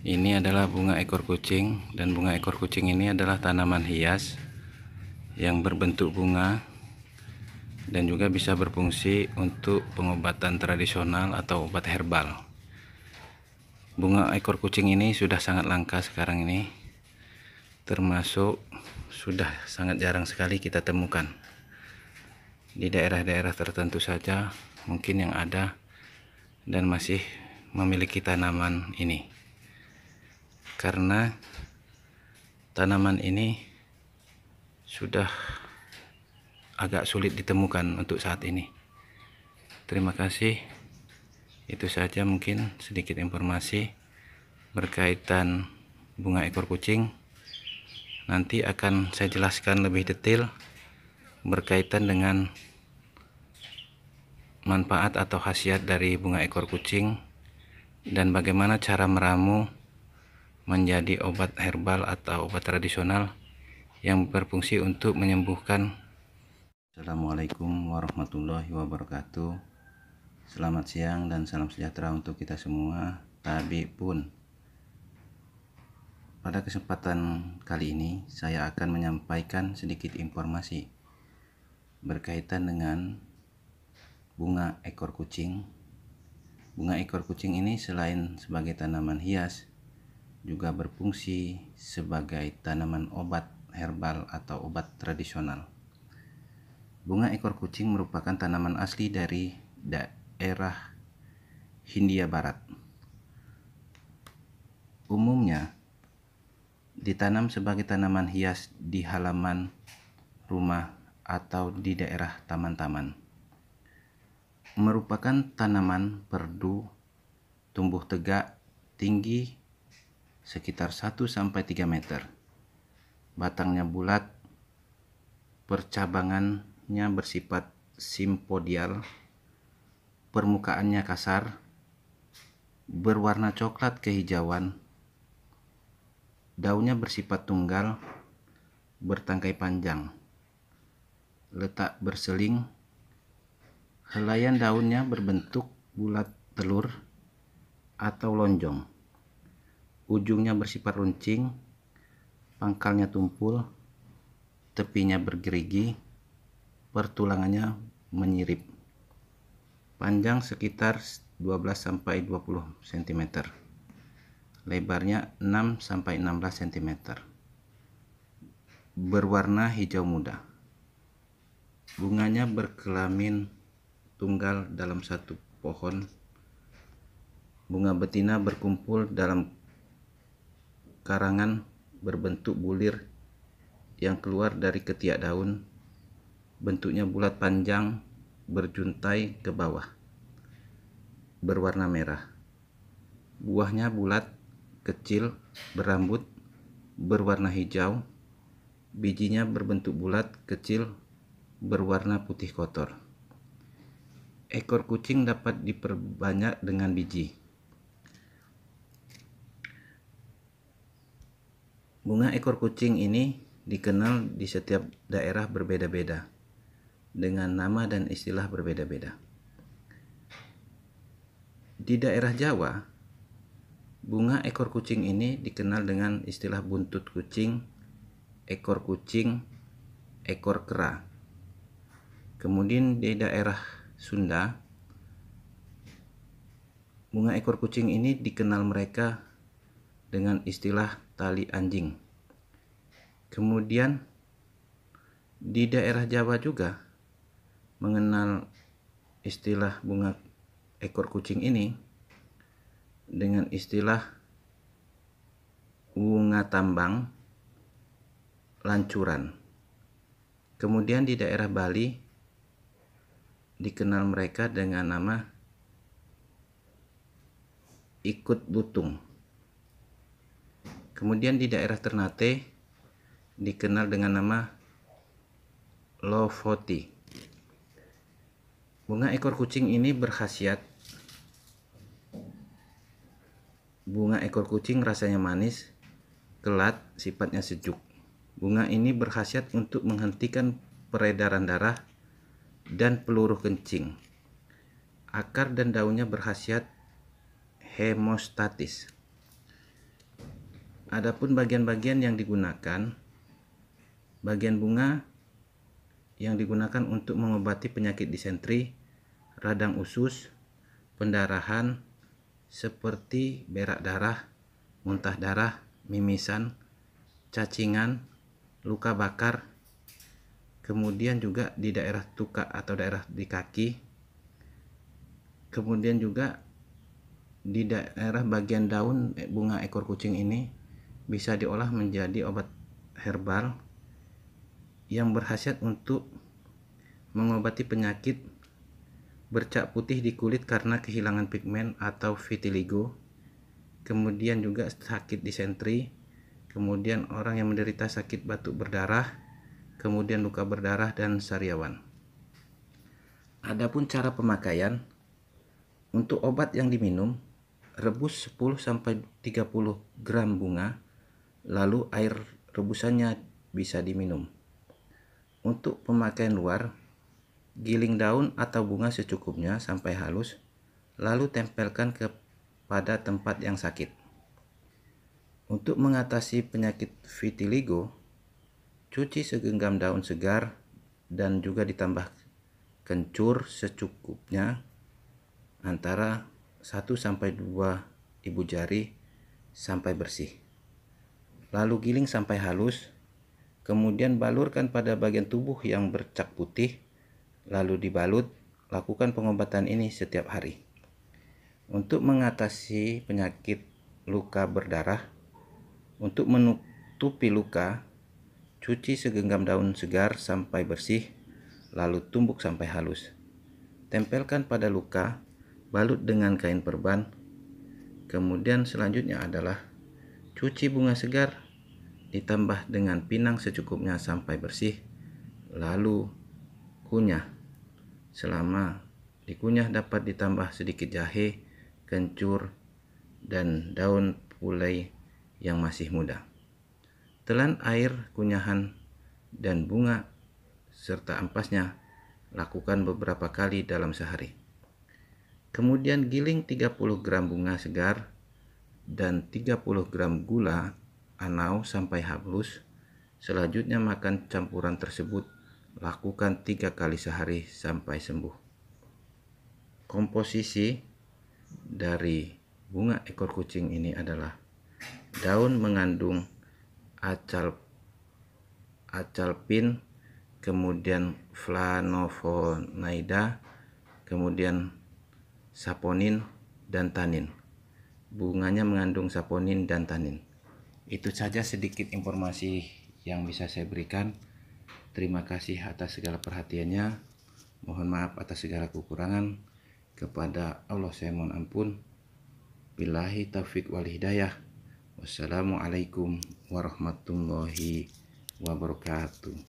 Ini adalah bunga ekor kucing, dan bunga ekor kucing ini adalah tanaman hias yang berbentuk bunga dan juga bisa berfungsi untuk pengobatan tradisional atau obat herbal. Bunga ekor kucing ini sudah sangat langka sekarang ini, termasuk sudah sangat jarang sekali kita temukan. Di daerah-daerah tertentu saja mungkin yang ada dan masih memiliki tanaman ini. Karena tanaman ini sudah agak sulit ditemukan untuk saat ini. Terima kasih. Itu saja mungkin sedikit informasi berkaitan bunga ekor kucing. Nanti akan saya jelaskan lebih detail berkaitan dengan manfaat atau khasiat dari bunga ekor kucing dan bagaimana cara meramu menjadi obat herbal atau obat tradisional yang berfungsi untuk menyembuhkan. Assalamualaikum warahmatullahi wabarakatuh. Selamat siang dan salam sejahtera untuk kita semua. Tabi pun. Pada kesempatan kali ini saya akan menyampaikan sedikit informasi berkaitan dengan bunga ekor kucing. Bunga ekor kucing ini selain sebagai tanaman hias, juga berfungsi sebagai tanaman obat herbal atau obat tradisional. Bunga ekor kucing merupakan tanaman asli dari daerah Hindia Barat. Umumnya ditanam sebagai tanaman hias di halaman rumah atau di daerah taman-taman. Merupakan tanaman perdu, tumbuh tegak, tinggi sekitar 1-3 meter. Batangnya bulat, percabangannya bersifat simpodial, permukaannya kasar, berwarna coklat kehijauan, daunnya bersifat tunggal, bertangkai panjang, letak berseling, helaian daunnya berbentuk bulat telur atau lonjong. Ujungnya bersifat runcing, pangkalnya tumpul, tepinya bergerigi, pertulangannya menyirip. Panjang sekitar 12-20 cm. Lebarnya 6-16 cm. Berwarna hijau muda. Bunganya berkelamin tunggal dalam satu pohon. Bunga betina berkumpul dalam karangan berbentuk bulir yang keluar dari ketiak daun. Bentuknya bulat panjang, berjuntai ke bawah, berwarna merah. Buahnya bulat, kecil, berambut, berwarna hijau. Bijinya berbentuk bulat, kecil, berwarna putih kotor. Ekor kucing dapat diperbanyak dengan biji. Bunga ekor kucing ini dikenal di setiap daerah berbeda-beda, dengan nama dan istilah berbeda-beda. Di daerah Jawa, bunga ekor kucing ini dikenal dengan istilah buntut kucing, ekor kera. Kemudian di daerah Sunda, bunga ekor kucing ini dikenal mereka dengan istilah tali anjing. Kemudian di daerah Jawa juga mengenal istilah bunga ekor kucing ini dengan istilah bunga tambang lancuran. Kemudian di daerah Bali dikenal mereka dengan nama ikut lutung. Kemudian di daerah Ternate dikenal dengan nama Lofoti. Bunga ekor kucing ini berkhasiat. Bunga ekor kucing rasanya manis, kelat, sifatnya sejuk. Bunga ini berkhasiat untuk menghentikan peredaran darah dan peluruh kencing. Akar dan daunnya berkhasiat hemostatis. Adapun bagian-bagian yang digunakan, bagian bunga yang digunakan untuk mengobati penyakit disentri, radang usus, pendarahan seperti berak darah, muntah darah, mimisan, cacingan, luka bakar, kemudian juga di daerah tukak atau daerah di kaki, kemudian juga di daerah bagian daun bunga ekor kucing ini bisa diolah menjadi obat herbal yang berkhasiat untuk mengobati penyakit bercak putih di kulit karena kehilangan pigmen atau vitiligo, kemudian juga sakit disentri, kemudian orang yang menderita sakit batuk berdarah, kemudian luka berdarah dan sariawan. Adapun cara pemakaian, untuk obat yang diminum, rebus 10-30 gram bunga, lalu air rebusannya bisa diminum. Untuk pemakaian luar, giling daun atau bunga secukupnya sampai halus, lalu tempelkan kepada tempat yang sakit. Untuk mengatasi penyakit vitiligo, cuci segenggam daun segar dan juga ditambah kencur secukupnya antara 1-2 ibu jari sampai bersih. Lalu giling sampai halus, kemudian balurkan pada bagian tubuh yang bercak putih, lalu dibalut. Lakukan pengobatan ini setiap hari. Untuk mengatasi penyakit luka berdarah, untuk menutupi luka, cuci segenggam daun segar sampai bersih, lalu tumbuk sampai halus. Tempelkan pada luka, balut dengan kain perban. Kemudian selanjutnya adalah cuci bunga segar ditambah dengan pinang secukupnya sampai bersih, lalu kunyah. Selama dikunyah dapat ditambah sedikit jahe, kencur, dan daun pulai yang masih muda. Telan air kunyahan dan bunga serta ampasnya, lakukan beberapa kali dalam sehari. Kemudian giling 30 gram bunga segar dan 30 gram gula anau sampai halus. Selanjutnya makan campuran tersebut, lakukan 3 kali sehari sampai sembuh. Komposisi dari bunga ekor kucing ini adalah daun mengandung acalpin, kemudian flavonoida, kemudian saponin dan tanin. Bunganya mengandung saponin dan tanin. Itu saja sedikit informasi yang bisa saya berikan. Terima kasih atas segala perhatiannya. Mohon maaf atas segala kekurangan. Kepada Allah saya mohon ampun. Billahi taufiq wal hidayah. Wassalamualaikum warahmatullahi wabarakatuh.